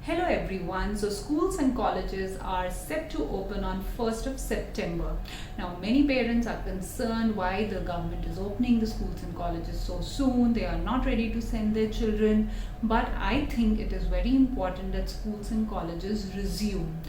Hello everyone. So schools and colleges are set to open on 1st of September. Now many parents are concerned why the government is opening the schools and colleges so soon. They are not ready to send their children, but I think it is very important that schools and colleges resume.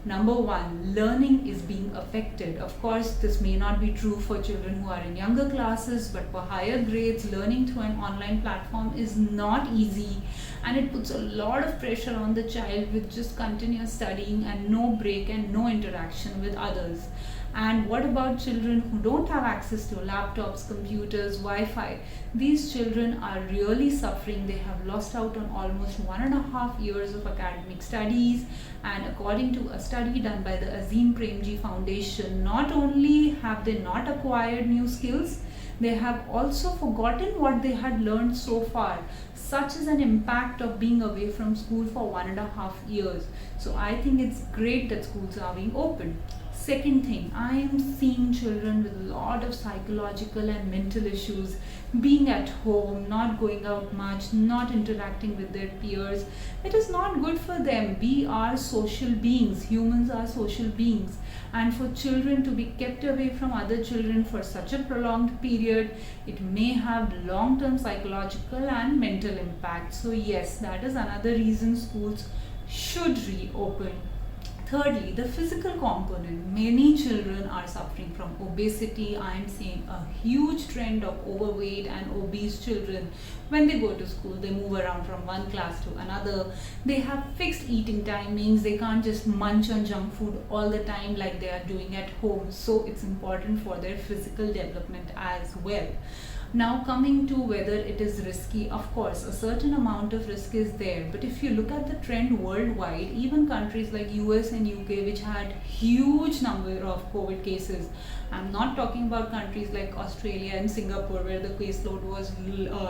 Number one, learning is being affected. Of course, this may not be true for children who are in younger classes, but for higher grades, learning through an online platform is not easy, and it puts a lot of pressure on the child with just continuous studying and no break and no interaction with others. And what about children who don't have access to laptops, computers, Wi-Fi? These children are really suffering. They have lost out on almost 1.5 years of academic studies. And according to a study done by the Azim Premji Foundation, not only have they not acquired new skills, they have also forgotten what they had learned so far. Such is an impact of being away from school for 1.5 years. So I think it's great that schools are being opened. Second thing, I am seeing children with a lot of psychological and mental issues, being at home, not going out much, not interacting with their peers. It is not good for them. We are social beings. Humans are social beings. And for children to be kept away from other children for such a prolonged period, it may have long-term psychological and mental impact. So yes, that is another reason schools should reopen. Thirdly, the physical component. Many children are suffering from obesity. I am seeing a huge trend of overweight and obese children. When they go to school, they move around from one class to another. They have fixed eating timings. They can't just munch on junk food all the time like they are doing at home. So it's important for their physical development as well. Now coming to whether it is risky, of course a certain amount of risk is there, but if you look at the trend worldwide, even countries like US and UK, which had huge number of COVID cases, I'm not talking about countries like Australia and Singapore where the caseload was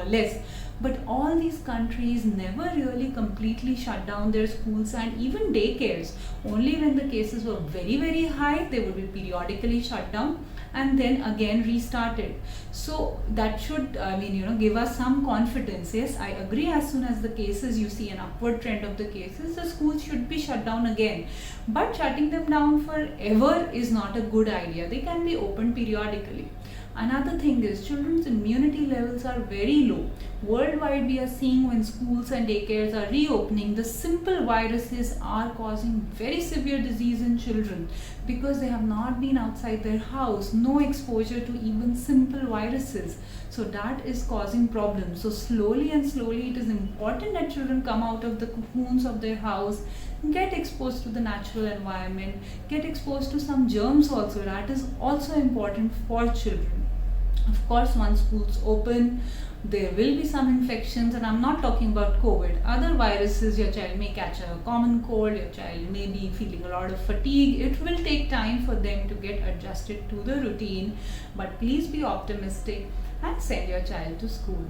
less, but all these countries never really completely shut down their schools and even daycares. Only when the cases were very high, they would be periodically shut down and then again restarted. So that should give us some confidence. Yes, I agree, as soon as the cases, you see an upward trend of the cases, the schools should be shut down again, but shutting them down forever is not a good idea. They can be opened periodically. Another thing is children's immunity levels are very low. Worldwide, we are seeing when schools and daycares are reopening, the simple viruses are causing very severe disease in children because they have not been outside their house, no exposure to even simple viruses. So that is causing problems. So slowly it is important that children come out of the cocoons of their house, get exposed to the natural environment, get exposed to some germs also. That is also important for children. Of course, once schools open, there will be some infections, and I'm not talking about COVID. Other viruses, your child may catch a common cold, your child may be feeling a lot of fatigue. It will take time for them to get adjusted to the routine, but please be optimistic and send your child to school.